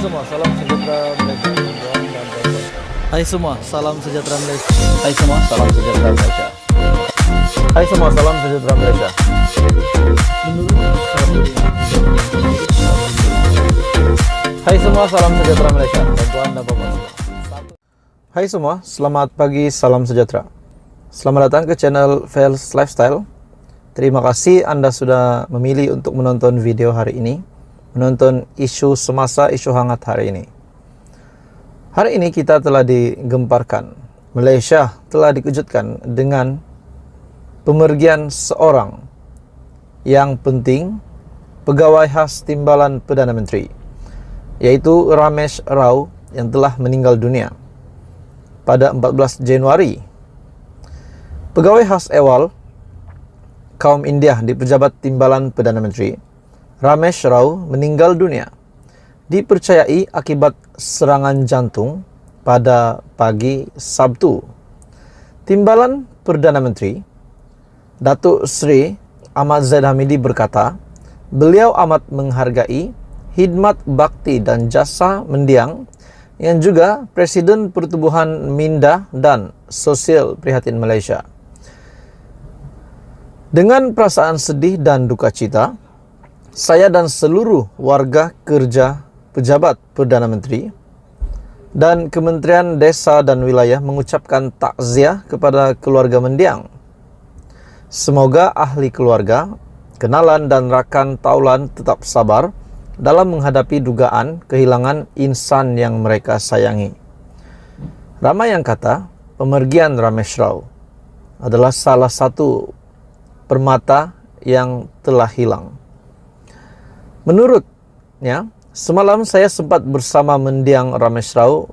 semua, salam sejahtera Malaysia. Hai semua, salam sejahtera Malaysia. Hai semua, salam sejahtera Malaysia. Hai semua, salam sejahtera Malaysia. Hai semua, salam sejahtera Malaysia. Bantuan dan Bapak semua. Hai semua, selamat pagi, salam sejahtera. Selamat datang ke channel Fels Lifestyle. Terima kasih Anda sudah memilih untuk menonton video hari ini, menonton isu semasa, isu hangat hari ini. Hari ini kita telah digemparkan. Malaysia telah dikejutkan dengan pemergian seorang yang penting, pegawai khas timbalan Perdana Menteri, yaitu Ramesh Rao yang telah meninggal dunia pada 14 Januari. Pegawai khas awal kaum India di pejabat timbalan Perdana Menteri, Ramesh Rao meninggal dunia dipercayai akibat serangan jantung pada pagi Sabtu. Timbalan Perdana Menteri, Datuk Seri Ahmad Zahid Hamidi berkata, beliau amat menghargai khidmat bakti dan jasa mendiang yang juga Presiden Pertubuhan Minda dan Sosial Prihatin Malaysia. Dengan perasaan sedih dan duka cita, saya dan seluruh warga kerja pejabat Perdana Menteri dan Kementerian Desa dan Wilayah mengucapkan takziah kepada keluarga mendiang. Semoga ahli keluarga, kenalan dan rakan taulan tetap sabar dalam menghadapi dugaan kehilangan insan yang mereka sayangi. Ramai yang kata pemergian Ramesh Rao adalah salah satu permata yang telah hilang. Menurutnya, semalam saya sempat bersama mendiang Ramesh Rao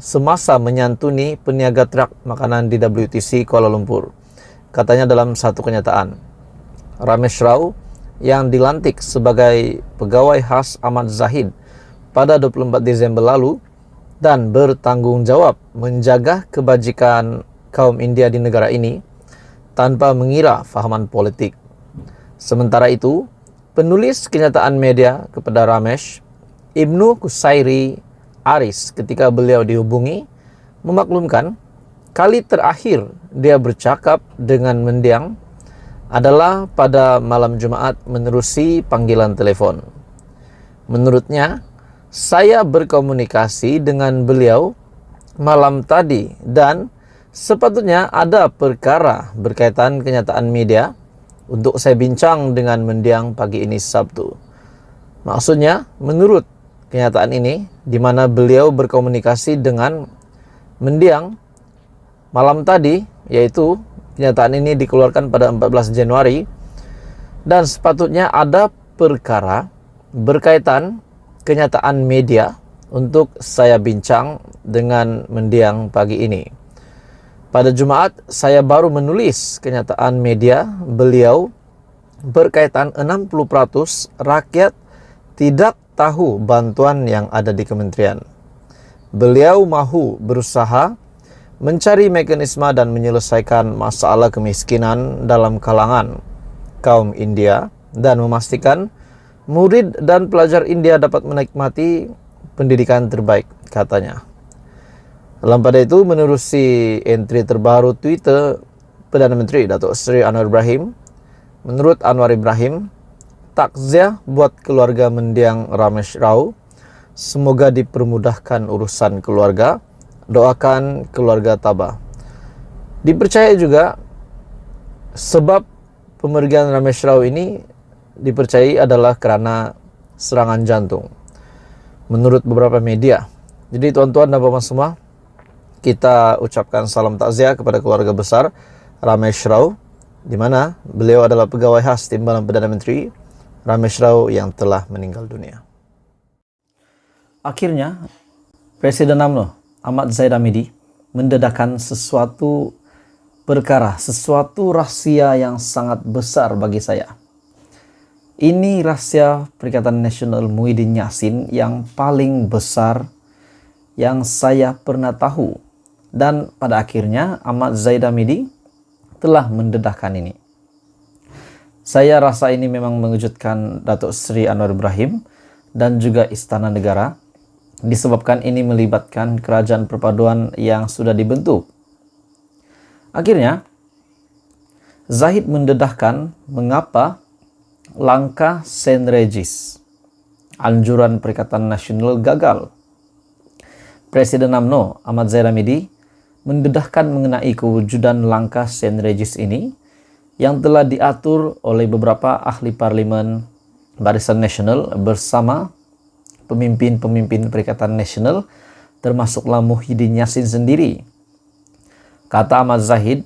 semasa menyantuni peniaga truk makanan di WTC Kuala Lumpur. Katanya dalam satu kenyataan, Ramesh Rao yang dilantik sebagai pegawai khas Ahmad Zahid pada 24 Desember lalu dan bertanggung jawab menjaga kebajikan kaum India di negara ini tanpa mengira fahaman politik. Sementara itu, penulis kenyataan media kepada Ramesh, Ibnu Kusairi Aris, ketika beliau dihubungi, memaklumkan kali terakhir dia bercakap dengan mendiang adalah pada malam Jumaat menerusi panggilan telepon. Menurutnya, saya berkomunikasi dengan beliau malam tadi dan sepatutnya ada perkara berkaitan kenyataan media untuk saya bincang dengan mendiang pagi ini Sabtu. Maksudnya, menurut kenyataan ini, di mana beliau berkomunikasi dengan mendiang malam tadi, yaitu kenyataan ini dikeluarkan pada 14 Januari, dan sepatutnya ada perkara berkaitan kenyataan media untuk saya bincang dengan mendiang pagi ini. Pada Jumaat, saya baru menulis kenyataan media beliau berkaitan 60% rakyat tidak tahu bantuan yang ada di kementerian. Beliau mahu berusaha mencari mekanisme dan menyelesaikan masalah kemiskinan dalam kalangan kaum India dan memastikan murid dan pelajar India dapat menikmati pendidikan terbaik, katanya. Dalam pada itu, menerusi entry terbaru Twitter Perdana Menteri Datuk Seri Anwar Ibrahim, menurut Anwar Ibrahim, takziah buat keluarga mendiang Ramesh Rao, semoga dipermudahkan urusan keluarga, doakan keluarga tabah. Dipercaya juga sebab pemergian Ramesh Rao ini dipercayai adalah karena serangan jantung, menurut beberapa media. Jadi tuan-tuan dan bapak semua, kita ucapkan salam takziah kepada keluarga besar Ramesh Rao, di mana beliau adalah pegawai khas timbalan Perdana Menteri, Ramesh Rao yang telah meninggal dunia. Akhirnya, Presiden UMNO Ahmad Zahid Hamidi mendedahkan sesuatu perkara, sesuatu rahsia yang sangat besar bagi saya. Ini rahsia Perikatan Nasional Muhyiddin Yassin yang paling besar yang saya pernah tahu. Dan pada akhirnya Ahmad Zahid Hamidi telah mendedahkan ini. Saya rasa ini memang mengejutkan Datuk Seri Anwar Ibrahim dan juga Istana Negara disebabkan ini melibatkan kerajaan perpaduan yang sudah dibentuk. Akhirnya, Zahid mendedahkan mengapa langkah Saint Regis, anjuran Perikatan Nasional, gagal. Presiden UMNO Ahmad Zahid Hamidi mendedahkan mengenai kewujudan langkah Saint Regis ini yang telah diatur oleh beberapa ahli parlimen Barisan Nasional bersama pemimpin-pemimpin Perikatan Nasional, termasuklah Muhyiddin Yassin sendiri. Kata Ahmad Zahid,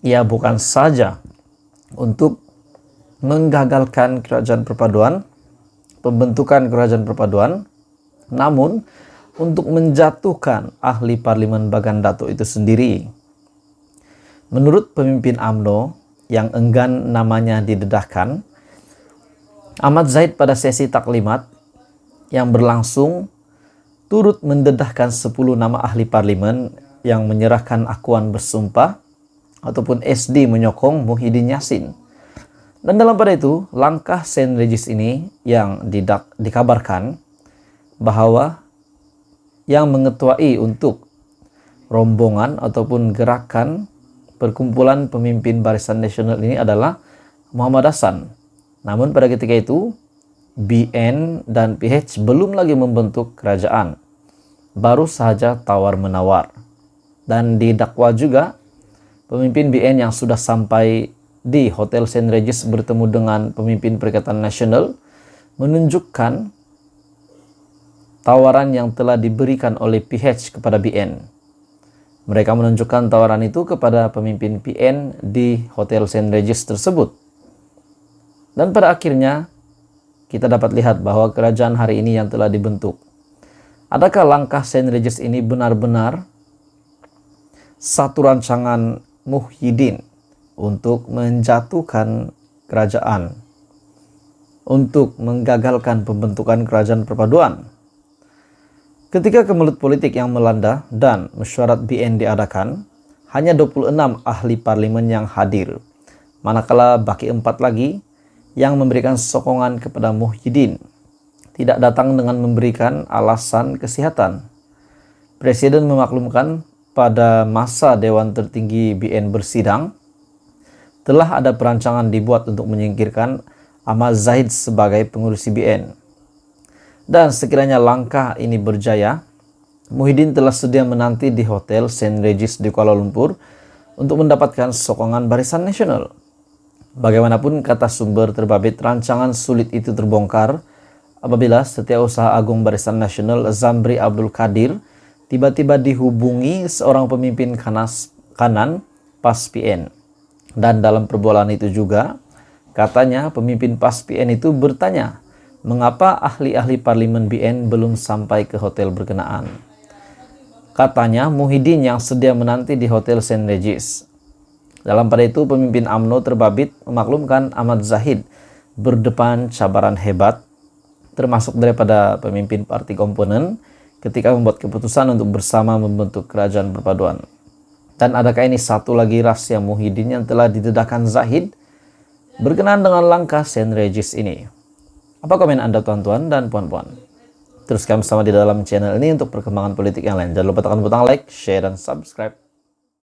ia bukan saja untuk menggagalkan kerajaan perpaduan, pembentukan kerajaan perpaduan, namun untuk menjatuhkan ahli parlimen Bagan Datuk itu sendiri. Menurut pemimpin UMNO yang enggan namanya didedahkan, Ahmad Zahid pada sesi taklimat yang berlangsung turut mendedahkan 10 nama ahli parlimen yang menyerahkan akuan bersumpah ataupun SD menyokong Muhyiddin Yassin. Dan dalam pada itu, langkah Saint Regis ini yang dikabarkan bahwa yang mengetuai untuk rombongan ataupun gerakan perkumpulan pemimpin Barisan Nasional ini adalah Muhammad Hasan. Namun pada ketika itu, BN dan PH belum lagi membentuk kerajaan. Baru saja tawar-menawar. Dan didakwa juga pemimpin BN yang sudah sampai di Hotel Saint Regis bertemu dengan pemimpin Perikatan Nasional menunjukkan tawaran yang telah diberikan oleh PH kepada BN. Mereka menunjukkan tawaran itu kepada pemimpin PN di Hotel Saint Regis tersebut. Dan pada akhirnya kita dapat lihat bahwa kerajaan hari ini yang telah dibentuk. Adakah langkah Saint Regis ini benar-benar satu rancangan Muhyiddin untuk menjatuhkan kerajaan, untuk menggagalkan pembentukan kerajaan perpaduan? Ketika kemelut politik yang melanda dan mesyuarat BN diadakan, hanya 26 ahli parlimen yang hadir, manakala baki 4 lagi yang memberikan sokongan kepada Muhyiddin tidak datang dengan memberikan alasan kesehatan. Presiden memaklumkan pada masa Dewan Tertinggi BN bersidang, telah ada perancangan dibuat untuk menyingkirkan Ahmad Zahid sebagai pengurus BN. Dan sekiranya langkah ini berjaya, Muhyiddin telah sedia menanti di Hotel Saint Regis di Kuala Lumpur untuk mendapatkan sokongan Barisan Nasional. Bagaimanapun, kata sumber terbabit, rancangan sulit itu terbongkar apabila Setiausaha Agung Barisan Nasional Zamri Abdul Qadir tiba-tiba dihubungi seorang pemimpin kanan PAS PN. Dan dalam perbualan itu juga, katanya pemimpin PAS PN itu bertanya, mengapa ahli-ahli parlimen BN belum sampai ke hotel berkenaan. Katanya Muhyiddin yang sedia menanti di Hotel Saint Regis. Dalam pada itu, pemimpin UMNO terbabit memaklumkan Ahmad Zahid berdepan cabaran hebat, termasuk daripada pemimpin parti komponen, ketika membuat keputusan untuk bersama membentuk kerajaan perpaduan. Dan adakah ini satu lagi rahasia Muhyiddin yang telah didedahkan Zahid berkenaan dengan langkah Saint Regis ini? Apa komen Anda tuan-tuan dan puan-puan? Teruskan bersama di dalam channel ini untuk perkembangan politik yang lain. Jangan lupa tekan butang like, share, dan subscribe.